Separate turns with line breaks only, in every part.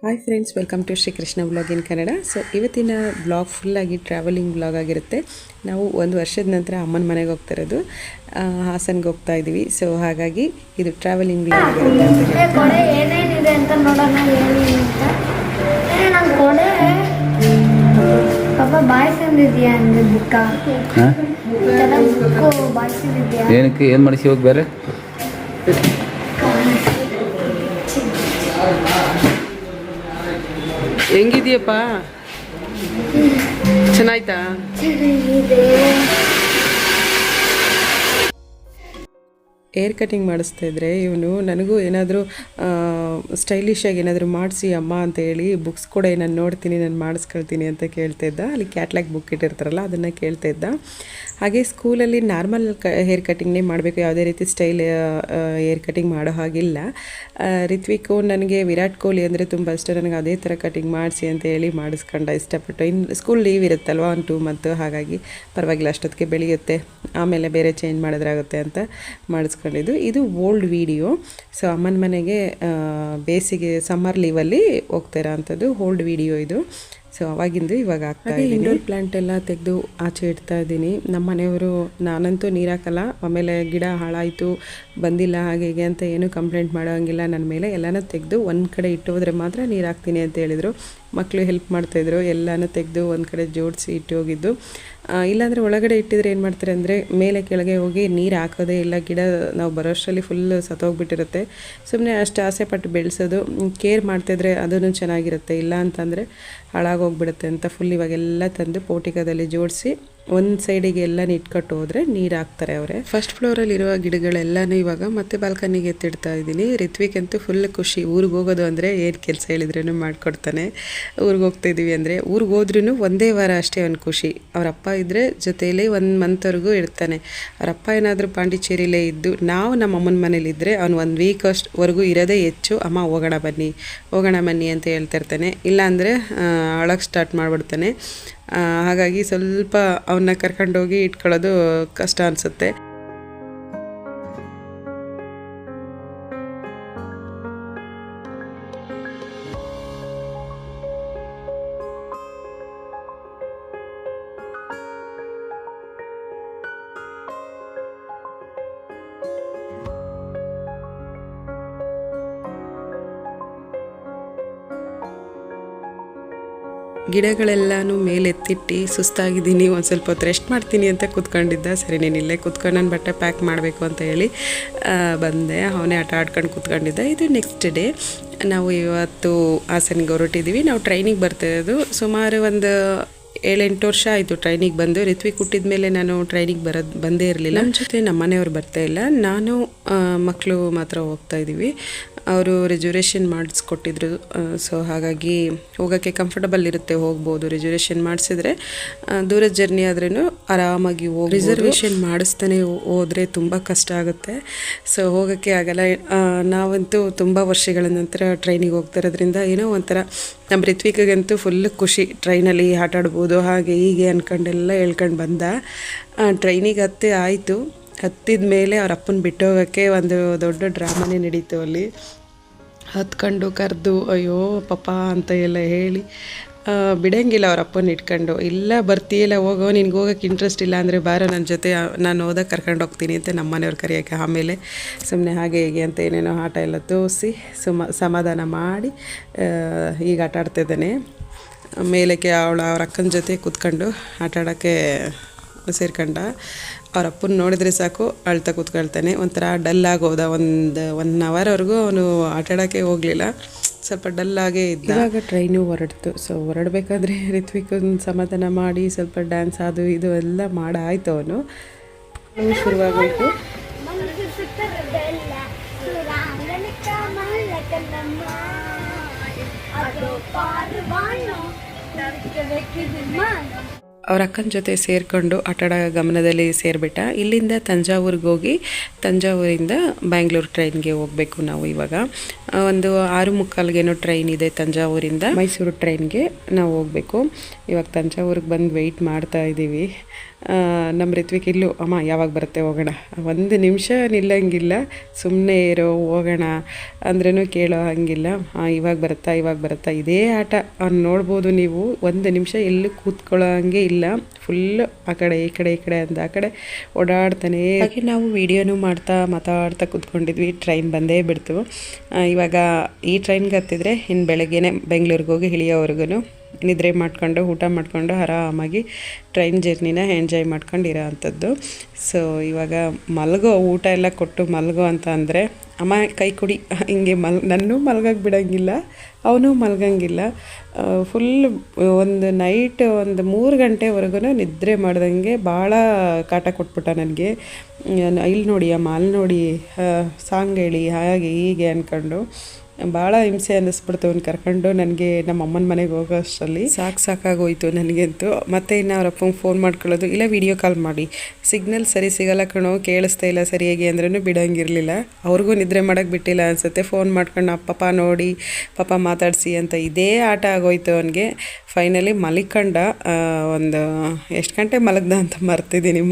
Hi friends, welcome to Shri Krishna blog in Kannada. So ಇವತ್ತಿನ blog ಫುಲ್ಲಾಗಿ travelling blog ಆಗಿರುತ್ತೆ. ನಾವು ಒಂದು ವರ್ಷದ ನಂತರ ಅಮ್ಮನ ಮನೆಗೆ ಹೋಗ್ತಾ ಇರೋದು, ಹಾಸನ್ಗೆ ಹೋಗ್ತಾ ಇದ್ದೀವಿ. ಸೊ ಹಾಗಾಗಿ ಇದು ಟ್ರಾವೆಲಿಂಗ್ ಬ್ಲಾಗ್ ಆಗಿರುತ್ತೆ ಅಂತ
ಕೊಡೆ ಏನೇನಿದೆ ಅಂತ ನೋಡೋಣ. ಹೇಳಿ ಅಂತ ಕೊಡೆ ಪಾಪ ಬಾಯ್ಸಂದಿದ್ಯಾ ಅಂದರೆ ಬುಕ್ಕ ಬುಕ್ಕು ಬಾಯ್ಸಂದಿದ್ಯಾ
ಏನಕ್ಕೆ ಏನು ಮಾಡಿಸಿ ಹೋಗಿ ಬೇರೆ
ಹೆಂಗಿದೆಯಪ್ಪ? ಚೆನ್ನಾಯ್ತಾ? ಏರ್ ಕಟಿಂಗ್ ಮಾಡಿಸ್ತಾ ಇದ್ರೆ ಇವನು ನನಗೂ ಏನಾದರೂ ಸ್ಟೈಲಿಶಾಗಿ ಏನಾದರೂ ಮಾಡಿಸಿ ಅಮ್ಮ ಅಂತ ಹೇಳಿ ಬುಕ್ಸ್ ಕೂಡ ನಾನು ನೋಡ್ತೀನಿ, ನಾನು ಮಾಡಿಸ್ಕೊಳ್ತೀನಿ ಅಂತ ಕೇಳ್ತಾ ಇದ್ದ. ಅಲ್ಲಿ ಕ್ಯಾಟ್ಲಾಗ್ ಬುಕ್ ಇಟ್ಟಿರ್ತಾರಲ್ಲ ಅದನ್ನು ಕೇಳ್ತಾ ಇದ್ದ. ಹಾಗೆ ಸ್ಕೂಲಲ್ಲಿ ನಾರ್ಮಲ್ ಹೇರ್ ಕಟಿಂಗ್ನೇ ಮಾಡಬೇಕು, ಯಾವುದೇ ರೀತಿ ಸ್ಟೈಲ್ ಹೇರ್ ಕಟಿಂಗ್ ಮಾಡೋ ಹಾಗಿಲ್ಲ. ರಿತ್ವಿಕು ನನಗೆ ವಿರಾಟ್ ಕೊಹ್ಲಿ ಅಂದರೆ ತುಂಬ ಇಷ್ಟ, ನನಗೆ ಅದೇ ಥರ ಕಟಿಂಗ್ ಮಾಡಿಸಿ ಅಂತ ಹೇಳಿ ಮಾಡಿಸ್ಕೊಂಡ ಇಷ್ಟಪಟ್ಟು. ಇನ್ನು ಸ್ಕೂಲ್ ಲೀವ್ ಇರುತ್ತಲ್ವ, 1-2 ಮಂತ್, ಹಾಗಾಗಿ ಪರವಾಗಿಲ್ಲ, ಅಷ್ಟೊತ್ತಿಗೆ ಬೆಳೆಯುತ್ತೆ, ಆಮೇಲೆ ಬೇರೆ ಚೇಂಜ್ ಮಾಡಿದ್ರಾಗುತ್ತೆ ಅಂತ ಮಾಡಿಸ್ಕೊಂಡಿದ್ದು. ಇದು ಓಲ್ಡ್ ವಿಡಿಯೋ. ಸೊ ಅಮ್ಮನ ಮನೆಗೆ ಬೇಸಿಗೆ ಸಮ್ಮರ್ ಲೀವಲ್ಲಿ ಹೋಗ್ತಾರ ಅಂಥದ್ದು ಓಲ್ಡ್ ವಿಡಿಯೋ ಇದು. ಸೊ ಅವಾಗಿಂದು ಇವಾಗ ಆಗ್ತಾ ಇದೆ. ಇಂಡೋರ್ ಪ್ಲಾಂಟ್ ಎಲ್ಲ ತೆಗೆದು ಆಚೆ ಇಡ್ತಾ ಇದ್ದೀನಿ. ನಮ್ಮ ಮನೆಯವರು ನಾನಂತೂ ನೀರು ಹಾಕಲ್ಲ, ಆಮೇಲೆ ಗಿಡ ಹಾಳಾಯಿತು ಬಂದಿಲ್ಲ ಹಾಗೆ ಹೀಗೆ ಅಂತ ಏನೂ ಕಂಪ್ಲೇಂಟ್ ಮಾಡೋಂಗಿಲ್ಲ ನನ್ನ ಮೇಲೆ. ಎಲ್ಲನೂ ತೆಗೆದು ಒಂದು ಕಡೆ ಇಟ್ಟು ಹೋದರೆ ಮಾತ್ರ ನೀರು ಹಾಕ್ತೀನಿ ಅಂತ ಹೇಳಿದರು. ಮಕ್ಕಳು ಹೆಲ್ಪ್ ಮಾಡ್ತಾಯಿದ್ರು, ಎಲ್ಲನೂ ತೆಗೆದು ಒಂದು ಕಡೆ ಜೋಡಿಸಿ ಇಟ್ಟು ಹೋಗಿದ್ದು. ಇಲ್ಲಾಂದರೆ ಒಳಗಡೆ ಇಟ್ಟಿದ್ರೆ ಏನು ಮಾಡ್ತಾರೆ ಅಂದರೆ ಮೇಲೆ ಕೆಳಗೆ ಹೋಗಿ ನೀರು ಹಾಕೋದೇ ಇಲ್ಲ, ಗಿಡ ನಾವು ಬರೋಷ್ಟರಲ್ಲಿ ಫುಲ್ ಸತ್ತೋಗ್ಬಿಟ್ಟಿರುತ್ತೆ. ಸುಮ್ಮನೆ ಅಷ್ಟು ಆಸೆ ಪಟ್ಟು ಬೆಳೆಸೋದು, ಕೇರ್ ಮಾಡ್ತಾಯಿದ್ರೆ ಅದನ್ನು ಚೆನ್ನಾಗಿರುತ್ತೆ, ಇಲ್ಲ ಅಂತಂದರೆ ಹಾಳಾಗೋಗ್ಬಿಡುತ್ತೆ ಅಂತ ಫುಲ್ ಇವಾಗೆಲ್ಲ ತಂದು ಪೋಟಿಕದಲ್ಲಿ ಜೋಡಿಸಿ ಒಂದು ಸೈಡಿಗೆ ಎಲ್ಲ ಇಟ್ಕೊಟ್ಟು ಹೋದರೆ ನೀರು ಹಾಕ್ತಾರೆ ಅವರೇ. ಫಸ್ಟ್ ಫ್ಲೋರಲ್ಲಿರುವ ಗಿಡಗಳೆಲ್ಲನೂ ಇವಾಗ ಮತ್ತೆ ಬಾಲ್ಕನಿಗೆ ಎತ್ತಿಡ್ತಾ ಇದ್ದೀನಿ. ರಿತ್ವಿಕ್ ಅಂತೂ ಫುಲ್ ಖುಷಿ. ಊರಿಗೆ ಹೋಗೋದು ಅಂದರೆ ಏನು ಕೆಲಸ ಹೇಳಿದ್ರೂ ಮಾಡಿಕೊಡ್ತಾನೆ. ಊರಿಗೆ ಹೋಗ್ತಾಯಿದ್ದೀವಿ ಅಂದರೆ ಊರಿಗೆ ಹೋದ್ರೂ ಒಂದೇ ವಾರ ಅಷ್ಟೇ ಅವ್ನು ಖುಷಿ. ಅವ್ರ ಅಪ್ಪ ಇದ್ದರೆ ಜೊತೆಯಲ್ಲಿ 1 ಮಂತ್ವರೆಗೂ ಇರ್ತಾನೆ. ಅವ್ರ ಅಪ್ಪ ಏನಾದರೂ ಪಾಂಡಿಚೇರಿಲೇ ಇದ್ದು ನಾವು ನಮ್ಮ ಅಮ್ಮನ ಮನೇಲಿದ್ದರೆ ಅವ್ನು 1 ವೀಕ್ ಅಷ್ಟುವರೆಗೂ ಇರೋದೇ ಹೆಚ್ಚು. ಅಮ್ಮ ಹೋಗೋಣ ಬನ್ನಿ ಅಂತ ಹೇಳ್ತಿರ್ತಾನೆ. ಇಲ್ಲಾಂದರೆ ಅಳಕ್ಕೆ ಸ್ಟಾರ್ಟ್ ಮಾಡಿಬಿಡ್ತಾನೆ. ಹಾಗಾಗಿ ಸ್ವಲ್ಪ ಅವನ್ನ ಕರ್ಕೊಂಡೋಗಿ ಇಟ್ಕೊಳ್ಳೋದು ಕಷ್ಟ ಅನಿಸುತ್ತೆ. ಗಿಡಗಳೆಲ್ಲನೂ ಮೇಲೆತ್ತಿಟ್ಟು ಸುಸ್ತಾಗಿದ್ದೀನಿ, ಒಂದು ಸ್ವಲ್ಪ ಹೊತ್ತು ರೆಸ್ಟ್ ಮಾಡ್ತೀನಿ ಅಂತ ಕೂತ್ಕೊಂಡಿದ್ದ. ಸರಿ ನೀನು ಇಲ್ಲೇ ಕೂತ್ಕೊಂಡು ನನ್ನ ಬಟ್ಟೆ ಪ್ಯಾಕ್ ಮಾಡಬೇಕು ಅಂತ ಹೇಳಿ ಬಂದೆ. ಅವನೇ ಆಟ ಆಡ್ಕೊಂಡು ಕೂತ್ಕೊಂಡಿದ್ದ. ಇದು ನೆಕ್ಸ್ಟ್ ಡೇ. ನಾವು ಇವತ್ತು ಹಾಸನಿಗೆ ಹೊರಟಿದ್ದೀವಿ. ನಾವು ಟ್ರೈನಿಗೆ ಬರ್ತಿರೋದು ಸುಮಾರು ಒಂದು 7-8 ವರ್ಷ ಆಯಿತು ಟ್ರೈನಿಗೆ ಬಂದು. ರಿತ್ವಿಕ್ ಹುಟ್ಟಿದ ಮೇಲೆ ನಾನು ಟ್ರೈನಿಗೆ ಬಂದೇ ಇರಲಿಲ್ಲ. ನಮ್ಮ ಜೊತೆ ನಮ್ಮ ಮನೆಯವ್ರು ಬರ್ತಾ ಇಲ್ಲ, ನಾನು ಮಕ್ಕಳು ಮಾತ್ರ ಹೋಗ್ತಾ ಇದ್ದೀವಿ. ಅವರು ರಿಸರ್ವೇಷನ್ ಮಾಡಿಸ್ಕೊಟ್ಟಿದ್ರು. ಸೊ ಹಾಗಾಗಿ ಹೋಗೋಕ್ಕೆ ಕಂಫರ್ಟಬಲ್ ಇರುತ್ತೆ, ಹೋಗ್ಬೋದು. ರಿಸರ್ವೇಷನ್ ಮಾಡಿಸಿದ್ರೆ ದೂರದ ಜರ್ನಿ ಆದ್ರೂ ಆರಾಮಾಗಿ ಹೋಗಿ. ರಿಸರ್ವೇಷನ್ ಮಾಡಿಸ್ತಾನೆ ಹೋದರೆ ತುಂಬ ಕಷ್ಟ ಆಗುತ್ತೆ. ಸೊ ಹೋಗೋಕ್ಕೆ ಆಗಲ್ಲ. ನಾವಂತೂ ತುಂಬ ವರ್ಷಗಳ ನಂತರ ಟ್ರೈನಿಗೆ ಹೋಗ್ತಾ ಇರೋದ್ರಿಂದ ಏನೋ ಒಂಥರ ನಮ್ಮ ರಿತ್ವಿಕಗಂತೂ ಫುಲ್ ಖುಷಿ. ಟ್ರೈನಲ್ಲಿ ಆಟ ಆಡ್ಬೋದು ಹಾಗೆ ಹೀಗೆ ಅಂದ್ಕೊಂಡೆಲ್ಲ ಹೇಳ್ಕೊಂಡು ಬಂದ. ಟ್ರೈನಿಗೆ ಆಯಿತು. ಹತ್ತಿದ ಮೇಲೆ ಅವ್ರ ಅಪ್ಪನ ಬಿಟ್ಟು ಹೋಗೋಕ್ಕೆ ಒಂದು ದೊಡ್ಡ ಡ್ರಾಮಾನೇ ನಡೀತು ಅಲ್ಲಿ. ಹತ್ಕೊಂಡು ಕರೆದು ಅಯ್ಯೋ ಪಾಪ ಅಂತ ಎಲ್ಲ ಹೇಳಿ ಬಿಡೋಂಗಿಲ್ಲ ಅವ್ರ ಅಪ್ಪನ ಇಟ್ಕೊಂಡು. ಇಲ್ಲ ಬರ್ತೀಯಲ್ಲ, ಹೋಗೋ, ನಿನ್ಗೆ ಹೋಗೋಕ್ಕೆ ಇಂಟ್ರೆಸ್ಟ್ ಇಲ್ಲ ಅಂದರೆ ಬಾರೋ ನನ್ನ ಜೊತೆ, ನಾನು ಹೋದಾಗ ಕರ್ಕೊಂಡು ಹೋಗ್ತೀನಿ ಅಂತ ನಮ್ಮ ಮನೆಯವ್ರು ಕರೆಯೋಕ್ಕೆ. ಆಮೇಲೆ ಸುಮ್ಮನೆ ಹಾಗೆ ಹೀಗೆ ಅಂತ ಏನೇನೋ ಆಟ ಎಲ್ಲ ತೋರಿಸಿ ಸಮಾಧಾನ ಮಾಡಿ ಈಗ ಆಟ ಆಡ್ತಿದ್ದಾನೆ. ಮೇಲಕ್ಕೆ ಅವ್ರ ಅಕ್ಕನ ಜೊತೆ ಕೂತ್ಕೊಂಡು ಆಟ ಆಡೋಕ್ಕೆ ಸೇರ್ಕೊಂಡ. ಅವ್ರ ಅಪ್ಪನ ನೋಡಿದ್ರೆ ಸಾಕು ಅಳ್ತಾ ಕೂತ್ಕೊಳ್ತಾನೆ. ಒಂಥರ ಡಲ್ ಆಗೋದ. 1 ಅವರ್ವರೆಗೂ ಅವನು ಆಟ ಆಡೋಕ್ಕೆ ಹೋಗಲಿಲ್ಲ, ಸ್ವಲ್ಪ ಡಲ್ಲಾಗೇ ಇದ್ದ. ಇವಾಗ ಟ್ರೈನು ಹೊರಡ್ತು. ಸೊ ಹೊರಡಬೇಕಾದ್ರೆ ರಿತ್ವಿಕನ್ ಸಮಾಧಾನ ಮಾಡಿ ಸ್ವಲ್ಪ ಡ್ಯಾನ್ಸ್ ಅದು ಇದು ಎಲ್ಲ ಮಾಡಾಯ್ತು. ಅವನು ಶುರುವಾಗೋಯ್ತು. ಅವ್ರ ಅಕ್ಕನ ಜೊತೆ ಸೇರಿಕೊಂಡು ಆಟಾಡೋ ಗಮನದಲ್ಲಿ ಸೇರಿಬಿಟ್ಟ. ಇಲ್ಲಿಂದ ತಂಜಾವೂರಿಗೆ ಹೋಗಿ ತಂಜಾವೂರಿಂದ ಬ್ಯಾಂಗ್ಳೂರು ಟ್ರೈನ್ಗೆ ಹೋಗಬೇಕು ನಾವು ಇವಾಗ. ಒಂದು 6:45ಗೇನೋ ಟ್ರೈನ್ ಇದೆ ತಂಜಾವೂರಿಂದ ಮೈಸೂರು ಟ್ರೈನ್ಗೆ ನಾವು ಹೋಗಬೇಕು. ಇವಾಗ ತಂಜಾವೂರಿಗೆ ಬಂದು ವೆಯ್ಟ್ ಮಾಡ್ತಾ ಇದ್ದೀವಿ. ನಮ್ಮ ರಿತ್ವಿಕ್ ಇಲ್ಲೂ ಅಮ್ಮ ಯಾವಾಗ ಬರುತ್ತೆ ಹೋಗೋಣ, ಒಂದು ನಿಮಿಷ ನಿಲ್ಲಂಗಿಲ್ಲ, ಸುಮ್ಮನೆ ಇರೋ ಹೋಗೋಣ ಅಂದ್ರೂ ಕೇಳೋ ಹಂಗಿಲ್ಲ. ಇವಾಗ ಬರುತ್ತಾ ಇದೇ ಆಟ ಅವ್ನು ನೋಡ್ಬೋದು ನೀವು. ಒಂದು ನಿಮಿಷ ಎಲ್ಲೂ ಕೂತ್ಕೊಳ್ಳೋ ಹಂಗೆ ಇಲ್ಲ, ಫುಲ್ಲು ಆ ಕಡೆ ಈ ಕಡೆ ಅಂದ ಆ ಕಡೆ ಓಡಾಡ್ತಾನೆ. ಹಾಗೆ ನಾವು ವೀಡಿಯೋನೂ ಮಾತಾಡ್ತಾ ಕೂತ್ಕೊಂಡಿದ್ವಿ. ಟ್ರೈನ್ ಬಂದೇ ಬಿಡ್ತು. ಇವಾಗ ಈ ಟ್ರೈನ್ಗೆ ಹತ್ತಿದ್ರೆ ಇನ್ನು ಬೆಳಗ್ಗೆನೇ ಬೆಂಗಳೂರಿಗೆ ಹೋಗಿ ಇಳಿಯೋವರೆಗೂ ನಿದ್ರೆ ಮಾಡಿಕೊಂಡು ಊಟ ಮಾಡಿಕೊಂಡು ಆರಾಮಾಗಿ ಟ್ರೈನ್ ಜರ್ನಿನ ಎಂಜಾಯ್ ಮಾಡ್ಕೊಂಡಿರೋ ಅಂಥದ್ದು. ಸೊ ಇವಾಗ ಊಟ ಎಲ್ಲ ಕೊಟ್ಟು ಮಲಗೋ ಅಂತ ಅಂದರೆ ಅಮ್ಮ ಕೈ ಕುಡಿ ಹಿಂಗೆ ನನ್ನೂ ಮಲ್ಗಕ್ಕೆ ಬಿಡೋಂಗಿಲ್ಲ, ಅವನು ಮಲ್ಗಂಗಿಲ್ಲ. ಫುಲ್ ಒಂದು ನೈಟ್ ಒಂದು 3 ಗಂಟೆವರೆಗೂ ನಿದ್ರೆ ಮಾಡ್ದಂಗೆ ಭಾಳ ಕಾಟ ಕೊಟ್ಬಿಟ್ಟ ನನಗೆ. ಇಲ್ಲಿ ನೋಡಿ ಅಮ್ಮ ಅಲ್ಲಿ ನೋಡಿ ಸಾಂಗ್ ಹೇಳಿ ಹಾಗೆ ಹೀಗೆ ಅಂದ್ಕೊಂಡು ಭಾಳ ಹಿಂಸೆ ಅನ್ನಿಸ್ಬಿಡ್ತು. ಅವ್ನು ಕರ್ಕೊಂಡು ನನಗೆ ನಮ್ಮ ಅಮ್ಮನ ಮನೆಗೆ ಹೋಗೋ ಅಷ್ಟರಲ್ಲಿ ಸಾಕಾಗೋಯ್ತು ನನಗಂತೂ. ಮತ್ತೆ ಇನ್ನು ಅವ್ರ ಅಪ್ಪಂಗೆ ಫೋನ್ ಮಾಡ್ಕೊಳ್ಳೋದು, ಇಲ್ಲ ವಿಡಿಯೋ ಕಾಲ್ ಮಾಡಿ, ಸಿಗ್ನಲ್ ಸರಿ ಸಿಗಲ್ಲ ಕಣೋ, ಕೇಳಿಸ್ತಾ ಇಲ್ಲ ಸರಿಯಾಗಿ ಅಂದ್ರೂ ಬಿಡೋಂಗಿರಲಿಲ್ಲ. ಅವ್ರಿಗೂ ನಿದ್ರೆ ಮಾಡೋಕ್ಕೆ ಬಿಟ್ಟಿಲ್ಲ ಅನಿಸುತ್ತೆ. ಫೋನ್ ಮಾಡ್ಕೊಂಡು ಪಾಪ ನೋಡಿ ಪಾಪ ಮಾತಾಡಿಸಿ ಅಂತ ಇದೇ ಆಟ ಆಗೋಯ್ತು ಅವನಿಗೆ. ಫೈನಲಿ ಮಲಿಕಂಡ. ಒಂದು ಎಷ್ಟು ಗಂಟೆ ಮಲಗ್ದ ಅಂತ ಮರ್ತಿದ್ದೀನಿ.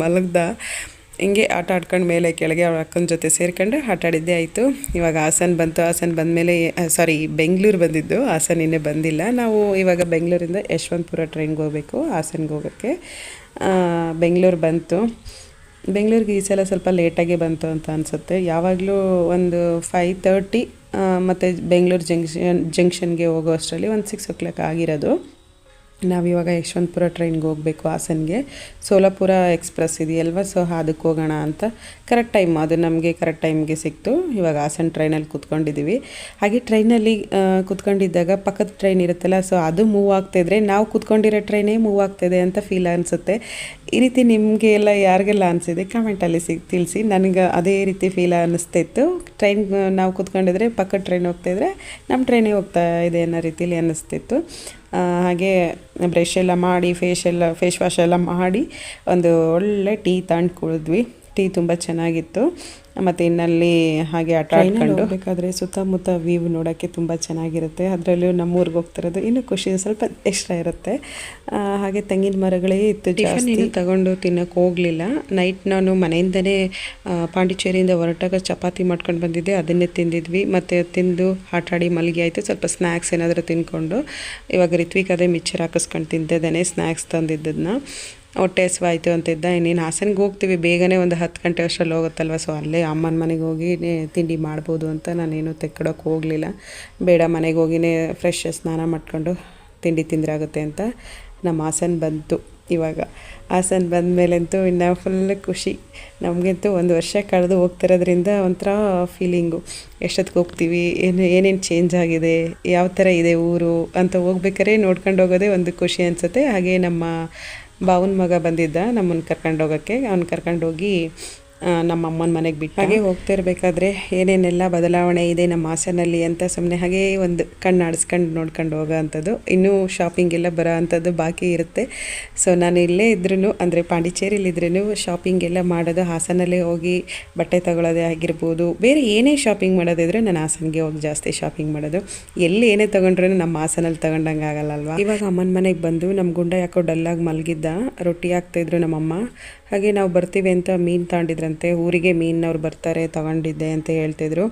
ಹಿಂಗೆ ಆಟ ಆಡ್ಕೊಂಡು ಮೇಲೆ ಕೆಳಗೆ ಅವ್ರ ಅಕ್ಕನ ಜೊತೆ ಸೇರ್ಕೊಂಡು ಆಟ ಆಡಿದ್ದೇ ಆಯಿತು. ಇವಾಗ ಹಾಸನ ಬಂದಮೇಲೆ ಬೆಂಗಳೂರು ಬಂದಿದ್ದು, ಹಾಸನ ಇನ್ನೇ ಬಂದಿಲ್ಲ. ನಾವು ಇವಾಗ ಬೆಂಗಳೂರಿಂದ ಯಶವಂತಪುರ ಟ್ರೈನ್ಗೆ ಹೋಗಬೇಕು ಹಾಸನ್ಗೆ ಹೋಗೋಕ್ಕೆ. ಬೆಂಗಳೂರು ಬಂತು. ಬೆಂಗಳೂರಿಗೆ ಈ ಸಲ ಸ್ವಲ್ಪ ಲೇಟಾಗೆ ಬಂತು ಅಂತ ಅನಿಸುತ್ತೆ. ಯಾವಾಗಲೂ ಒಂದು 5:30 ಮತ್ತು ಬೆಂಗಳೂರು ಜಂಕ್ಷನ್ಗೆ ಹೋಗೋ ಅಷ್ಟರಲ್ಲಿ ಒಂದು 6 o'clock ಆಗಿರೋದು. ನಾವಿವಾಗ ಯಶವಂತಪುರ ಟ್ರೈನ್ಗೆ ಹೋಗಬೇಕು ಹಾಸನ್ಗೆ. ಸೋಲಾಪುರ ಎಕ್ಸ್ಪ್ರೆಸ್ ಇದೆಯಲ್ವ, ಸೊ ಅದಕ್ಕೆ ಹೋಗೋಣ ಅಂತ ಕರೆಕ್ಟ್ ಟೈಮ್ ಅದು ನಮಗೆ ಕರೆಕ್ಟ್ ಟೈಮ್ಗೆ ಸಿಕ್ತು. ಇವಾಗ ಹಾಸನ ಟ್ರೈನಲ್ಲಿ ಕೂತ್ಕೊಂಡಿದ್ದೀವಿ. ಹಾಗೆ ಟ್ರೈನಲ್ಲಿ ಕೂತ್ಕೊಂಡಿದ್ದಾಗ ಪಕ್ಕದ ಟ್ರೈನ್ ಇರುತ್ತಲ್ಲ, ಸೊ ಅದು ಮೂವ್ ಆಗ್ತಾಯಿದ್ರೆ ನಾವು ಕೂತ್ಕೊಂಡಿರೋ ಟ್ರೈನೇ ಮೂವ್ ಆಗ್ತಾಯಿದೆ ಅಂತ ಫೀಲ್ ಅನಿಸುತ್ತೆ. ಈ ರೀತಿ ನಿಮಗೆ ಎಲ್ಲ ಯಾರಿಗೆಲ್ಲ ಅನಿಸಿದೆ ಕಮೆಂಟಲ್ಲಿ ತಿಳಿಸಿ. ನನಗೆ ಅದೇ ರೀತಿ ಫೀಲ್ ಅನ್ನಿಸ್ತಾಯಿತ್ತು. ಟ್ರೈನ್ ನಾವು ಕೂತ್ಕೊಂಡಿದ್ರೆ ಪಕ್ಕದ ಟ್ರೈನ್ ಹೋಗ್ತಾಯಿದ್ರೆ ನಮ್ಮ ಟ್ರೈನೇ ಹೋಗ್ತಾ ಇದೆ ಅನ್ನೋ ರೀತಿಲಿ ಅನ್ನಿಸ್ತಿತ್ತು. ಹಾಗೆ ಬ್ರಷ್ ಎಲ್ಲ ಮಾಡಿ ಫೇಸ್ ವಾಶ್ ಎಲ್ಲ ಮಾಡಿ ಒಂದು ಒಳ್ಳೆ ಟೀ ತಗೊಂಡು ಕುಡಿದ್ವಿ. ಟೀ ತುಂಬ ಚೆನ್ನಾಗಿತ್ತು. ಮತ್ತು ಇನ್ನಲ್ಲಿ ಹಾಗೆ ಆಟ ಆಡ್ಕೊಂಡು ಹೋಗಬೇಕಾದ್ರೆ ಸುತ್ತಮುತ್ತ ವ್ಯೂ ನೋಡೋಕ್ಕೆ ತುಂಬ ಚೆನ್ನಾಗಿರುತ್ತೆ. ಅದರಲ್ಲೂ ನಮ್ಮೂರಿಗೆ ಹೋಗ್ತಿರೋದು ಇನ್ನೂ ಖುಷಿ ಸ್ವಲ್ಪ ಎಕ್ಸ್ಟ್ರಾ ಇರುತ್ತೆ. ಹಾಗೆ ತೆಂಗಿನ ಮರಗಳೇ ಇತ್ತು. ಜಾಸ್ತಿ ತಗೊಂಡು ತಿನ್ನೋಕ್ಕೆ ಹೋಗಲಿಲ್ಲ. ನೈಟ್ ನಾನು ಮನೆಯಿಂದನೇ ಪಾಂಡಿಚೇರಿಯಿಂದ ಹೊರಟಾಗ ಚಪಾತಿ ಮಾಡ್ಕೊಂಡು ಬಂದಿದ್ದೆ, ಅದನ್ನೇ ತಿಂದಿದ್ವಿ. ಮತ್ತು ತಿಂದು ಆಟಾಡಿ ಮಲಗಿ ಆಯಿತು. ಸ್ವಲ್ಪ ಸ್ನ್ಯಾಕ್ಸ್ ಏನಾದರೂ ತಿಂದ್ಕೊಂಡು ಇವಾಗ ರಿತ್ವಿಕ್ ಅದೇ ಮಿಕ್ಚರ್ ಹಾಕಿಸ್ಕೊಂಡು ತಿಂತಿದ್ದಾನೆ, ಸ್ನ್ಯಾಕ್ಸ್ ತಂದಿದ್ದದನ್ನ. ಹೊಟ್ಟೆ ಹಸಿವಾಯಿತು ಅಂತಿದ್ದ. ಇನ್ನೇನು ಹಾಸನ್ಗೆ ಹೋಗ್ತೀವಿ ಬೇಗನೆ, ಒಂದು 10 ಗಂಟೆ ಅಷ್ಟರಲ್ಲಿ ಹೋಗುತ್ತಲ್ವ, ಸೊ ಅಲ್ಲೇ ಅಮ್ಮನ ಮನೆಗೆ ಹೋಗಿ ತಿಂಡಿ ಮಾಡ್ಬೋದು ಅಂತ ನಾನೇನು ತೆಕ್ಕೊಡೋಕೆ ಹೋಗಲಿಲ್ಲ. ಬೇಡ ಮನೆಗೆ ಹೋಗಿನೇ ಫ್ರೆಶ್ ಸ್ನಾನ ಮಾಡ್ಕೊಂಡು ತಿಂಡಿ ತಿಂದ್ರಾಗುತ್ತೆ ಅಂತ ನಮ್ಮ ಹಾಸನ ಬಂತು. ಇವಾಗ ಹಾಸನ ಬಂದಮೇಲಂತೂ ಇನ್ನು ಫುಲ್ ಖುಷಿ ನಮಗಂತೂ. 1 ವರ್ಷ ಕಳೆದು ಹೋಗ್ತಿರೋದ್ರಿಂದ ಒಂಥರ ಫೀಲಿಂಗು. ಎಷ್ಟೊತ್ತಿಗೆ ಹೋಗ್ತೀವಿ, ಏನೇನು ಚೇಂಜ್ ಆಗಿದೆ, ಯಾವ ಥರ ಇದೆ ಊರು ಅಂತ ಹೋಗ್ಬೇಕಾದ್ರೆ ನೋಡ್ಕೊಂಡು ಹೋಗೋದೇ ಒಂದು ಖುಷಿ ಅನಿಸುತ್ತೆ. ಹಾಗೆ ನಮ್ಮ ಬಾವನ ಮಗ ಬಂದಿದ್ದ ನಮ್ಮನ್ನು ಕರ್ಕೊಂಡು ಹೋಗೋಕ್ಕೆ. ಅವ್ನು ಕರ್ಕೊಂಡೋಗಿ ನಮ್ಮ ಅಮ್ಮನ ಮನೆಗೆ ಬಿಟ್ಟು ಹಾಗೆ ಹೋಗ್ತಿರ್ಬೇಕಾದ್ರೆ ಏನೇನೆಲ್ಲ ಬದಲಾವಣೆ ಇದೆ ನಮ್ಮ ಹಾಸನಲ್ಲಿ ಅಂತ ಸುಮ್ಮನೆ ಹಾಗೆ ಒಂದು ಕಣ್ಣಾಡಿಸ್ಕೊಂಡು ನೋಡ್ಕೊಂಡು ಹೋಗೋ ಅಂಥದ್ದು. ಇನ್ನೂ ಶಾಪಿಂಗ್ ಎಲ್ಲ ಬರೋ ಅಂಥದ್ದು ಬಾಕಿ ಇರುತ್ತೆ. ಸೊ ನಾನು ಇಲ್ಲೇ ಇದ್ರೂ ಅಂದರೆ ಪಾಂಡಿಚೇರಿಲಿದ್ರೂ ಶಾಪಿಂಗ್ ಎಲ್ಲ ಮಾಡೋದು ಹಾಸನಲ್ಲೇ ಹೋಗಿ ಬಟ್ಟೆ ತಗೊಳ್ಳೋದೇ ಆಗಿರ್ಬೋದು, ಬೇರೆ ಏನೇ ಶಾಪಿಂಗ್ ಮಾಡೋದಿದ್ರೆ ನಾನು ಹಾಸನಿಗೆ ಹೋಗಿ ಜಾಸ್ತಿ ಶಾಪಿಂಗ್ ಮಾಡೋದು. ಎಲ್ಲಿ ಏನೇ ತೊಗೊಂಡ್ರೂ ನಮ್ಮ ಹಾಸನಲ್ಲಿ ತೊಗೊಂಡಂಗೆ ಆಗಲ್ಲಲ್ವ. ಇವಾಗ ಅಮ್ಮನ ಮನೆಗೆ ಬಂದು ನಮ್ಮ ಗುಂಡ ಯಾಕೋ ಡಲ್ಲಾಗಿ ಮಲಗಿದ್ದ, ರೊಟ್ಟಿ ಹಾಕ್ತಾಯಿದ್ರು ನಮ್ಮಮ್ಮ. ಹಾಗೆ ನಾವು ಬರ್ತೀವಿ ಅಂತ ಮೀನು ತಗೊಂಡಿದ್ರಂತೆ, ಊರಿಗೆ ಮೀನವ್ರು ಬರ್ತಾರೆ ತಗೊಂಡಿದ್ದೆ ಅಂತ ಹೇಳ್ತಿದ್ರು.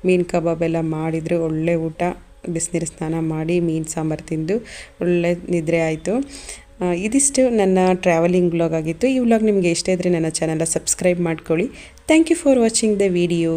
ಮೀನು ಕಬಾಬ್ ಎಲ್ಲ ಮಾಡಿದ್ರು, ಒಳ್ಳೆ ಊಟ, ಬಿಸಿನೀರು ಸ್ನಾನ ಮಾಡಿ ಮೀನು ಸಾಂಬಾರು ತಿಂದು ಒಳ್ಳೆ ನಿದ್ರೆ ಆಯಿತು. ಇದಿಷ್ಟು ನನ್ನ ಟ್ರಾವೆಲಿಂಗ್ ವ್ಲಾಗ್ ಆಗಿತ್ತು. ಈ ವ್ಲಾಗ್ ನಿಮಗೆ ಇಷ್ಟ ಇದ್ದರೆ ನನ್ನ ಚಾನಲ್ನ ಸಬ್ಸ್ಕ್ರೈಬ್ ಮಾಡ್ಕೊಳ್ಳಿ. Thank you for watching the video.